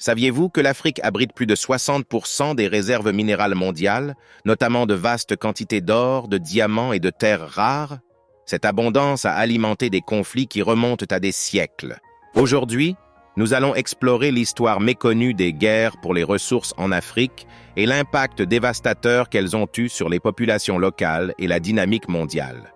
Saviez-vous que l'Afrique abrite plus de 60% des réserves minérales mondiales, notamment de vastes quantités d'or, de diamants et de terres rares? Cette abondance a alimenté des conflits qui remontent à des siècles. Aujourd'hui, nous allons explorer l'histoire méconnue des guerres pour les ressources en Afrique et l'impact dévastateur qu'elles ont eu sur les populations locales et la dynamique mondiale.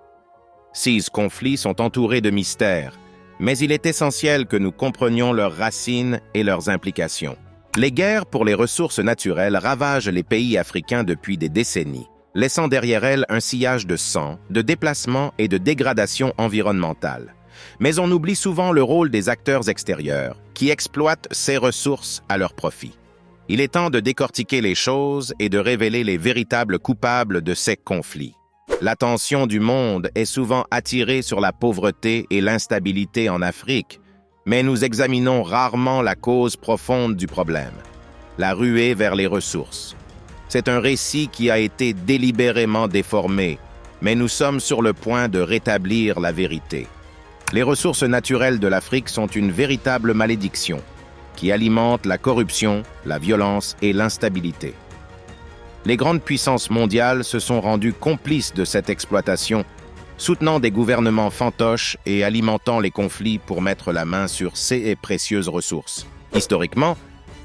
Ces conflits sont entourés de mystères, mais il est essentiel que nous comprenions leurs racines et leurs implications. Les guerres pour les ressources naturelles ravagent les pays africains depuis des décennies, laissant derrière elles un sillage de sang, de déplacement et de dégradation environnementale. Mais on oublie souvent le rôle des acteurs extérieurs, qui exploitent ces ressources à leur profit. Il est temps de décortiquer les choses et de révéler les véritables coupables de ces conflits. L'attention du monde est souvent attirée sur la pauvreté et l'instabilité en Afrique, mais nous examinons rarement la cause profonde du problème, la ruée vers les ressources. C'est un récit qui a été délibérément déformé, mais nous sommes sur le point de rétablir la vérité. Les ressources naturelles de l'Afrique sont une véritable malédiction qui alimente la corruption, la violence et l'instabilité. Les grandes puissances mondiales se sont rendues complices de cette exploitation, soutenant des gouvernements fantoches et alimentant les conflits pour mettre la main sur ces précieuses ressources. Historiquement,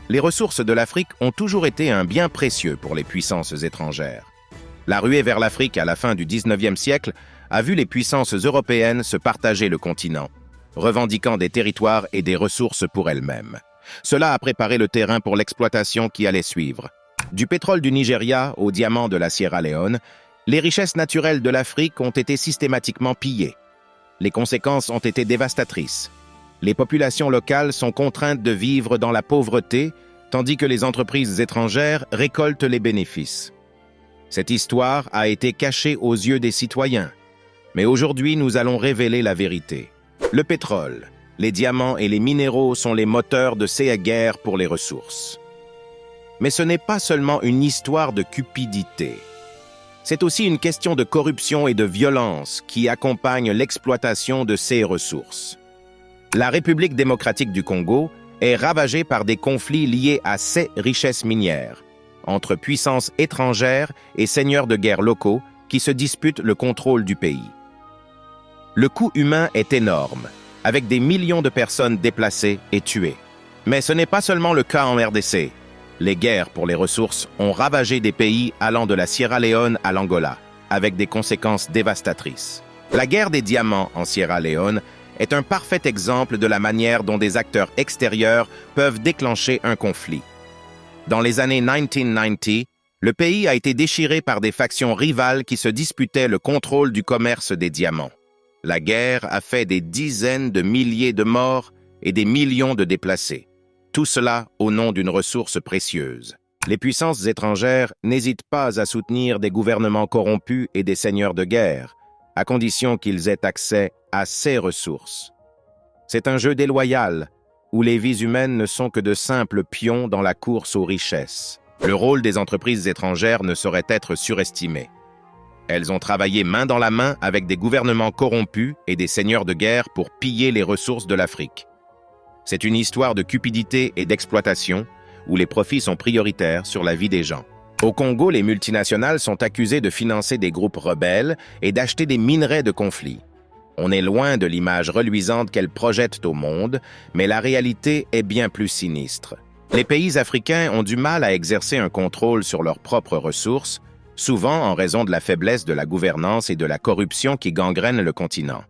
les ressources de l'Afrique ont toujours été un bien précieux pour les puissances étrangères. La ruée vers l'Afrique à la fin du 19e siècle a vu les puissances européennes se partager le continent, revendiquant des territoires et des ressources pour elles-mêmes. Cela a préparé le terrain pour l'exploitation qui allait suivre. Du pétrole du Nigeria aux diamants de la Sierra Leone, les richesses naturelles de l'Afrique ont été systématiquement pillées. Les conséquences ont été dévastatrices. Les populations locales sont contraintes de vivre dans la pauvreté, tandis que les entreprises étrangères récoltent les bénéfices. Cette histoire a été cachée aux yeux des citoyens. Mais aujourd'hui, nous allons révéler la vérité. Le pétrole, les diamants et les minéraux sont les moteurs de ces guerres pour les ressources. Mais ce n'est pas seulement une histoire de cupidité. C'est aussi une question de corruption et de violence qui accompagne l'exploitation de ces ressources. La République démocratique du Congo est ravagée par des conflits liés à ces richesses minières, entre puissances étrangères et seigneurs de guerre locaux qui se disputent le contrôle du pays. Le coût humain est énorme, avec des millions de personnes déplacées et tuées. Mais ce n'est pas seulement le cas en RDC. Les guerres pour les ressources ont ravagé des pays allant de la Sierra Leone à l'Angola, avec des conséquences dévastatrices. La guerre des diamants en Sierra Leone est un parfait exemple de la manière dont des acteurs extérieurs peuvent déclencher un conflit. Dans les années 1990, le pays a été déchiré par des factions rivales qui se disputaient le contrôle du commerce des diamants. La guerre a fait des dizaines de milliers de morts et des millions de déplacés. Tout cela au nom d'une ressource précieuse. Les puissances étrangères n'hésitent pas à soutenir des gouvernements corrompus et des seigneurs de guerre, à condition qu'ils aient accès à ces ressources. C'est un jeu déloyal, où les vies humaines ne sont que de simples pions dans la course aux richesses. Le rôle des entreprises étrangères ne saurait être surestimé. Elles ont travaillé main dans la main avec des gouvernements corrompus et des seigneurs de guerre pour piller les ressources de l'Afrique. C'est une histoire de cupidité et d'exploitation, où les profits sont prioritaires sur la vie des gens. Au Congo, les multinationales sont accusées de financer des groupes rebelles et d'acheter des minerais de conflit. On est loin de l'image reluisante qu'elles projettent au monde, mais la réalité est bien plus sinistre. Les pays africains ont du mal à exercer un contrôle sur leurs propres ressources, souvent en raison de la faiblesse de la gouvernance et de la corruption qui gangrènent le continent.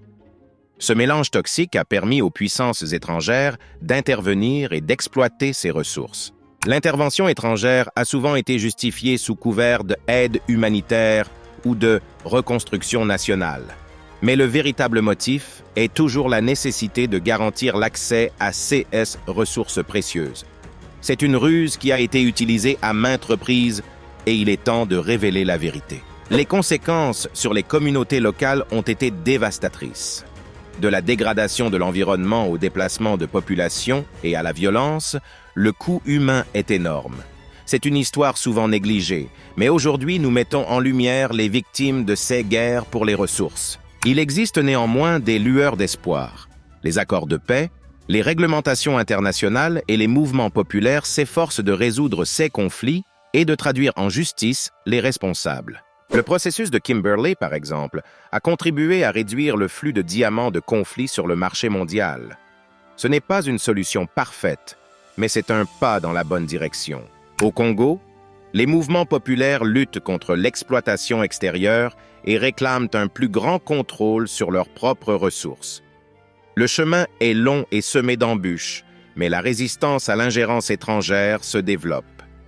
Ce mélange toxique a permis aux puissances étrangères d'intervenir et d'exploiter ces ressources. L'intervention étrangère a souvent été justifiée sous couvert d'aide humanitaire ou de reconstruction nationale. Mais le véritable motif est toujours la nécessité de garantir l'accès à ces ressources précieuses. C'est une ruse qui a été utilisée à maintes reprises et il est temps de révéler la vérité. Les conséquences sur les communautés locales ont été dévastatrices. De la dégradation de l'environnement au déplacement de populations et à la violence, le coût humain est énorme. C'est une histoire souvent négligée, mais aujourd'hui nous mettons en lumière les victimes de ces guerres pour les ressources. Il existe néanmoins des lueurs d'espoir. Les accords de paix, Les réglementations internationales et les mouvements populaires s'efforcent de résoudre ces conflits et de traduire en justice les responsables. Le processus de Kimberley, par exemple, a contribué à réduire le flux de diamants de conflits sur le marché mondial. Ce n'est pas une solution parfaite, mais c'est un pas dans la bonne direction. Au Congo, les mouvements populaires luttent contre l'exploitation extérieure et réclament un plus grand contrôle sur leurs propres ressources. Le chemin est long et semé d'embûches, mais la résistance à l'ingérence étrangère se développe.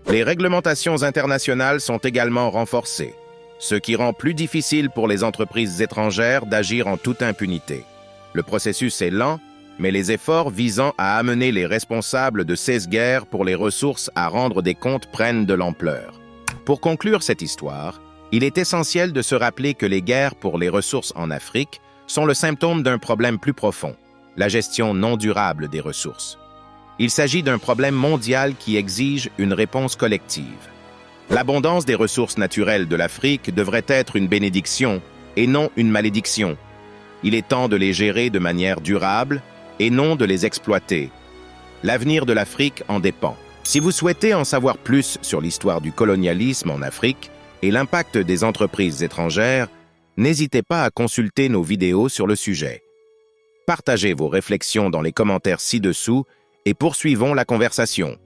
Les réglementations internationales sont également renforcées, ce qui rend plus difficile pour les entreprises étrangères d'agir en toute impunité. Le processus est lent, mais les efforts visant à amener les responsables de ces guerres pour les ressources à rendre des comptes prennent de l'ampleur. Pour conclure cette histoire, il est essentiel de se rappeler que les guerres pour les ressources en Afrique sont le symptôme d'un problème plus profond, la gestion non durable des ressources. Il s'agit d'un problème mondial qui exige une réponse collective. L'abondance des ressources naturelles de l'Afrique devrait être une bénédiction et non une malédiction. Il est temps de les gérer de manière durable et non de les exploiter. L'avenir de l'Afrique en dépend. Si vous souhaitez en savoir plus sur l'histoire du colonialisme en Afrique et l'impact des entreprises étrangères, n'hésitez pas à consulter nos vidéos sur le sujet. Partagez vos réflexions dans les commentaires ci-dessous et poursuivons la conversation.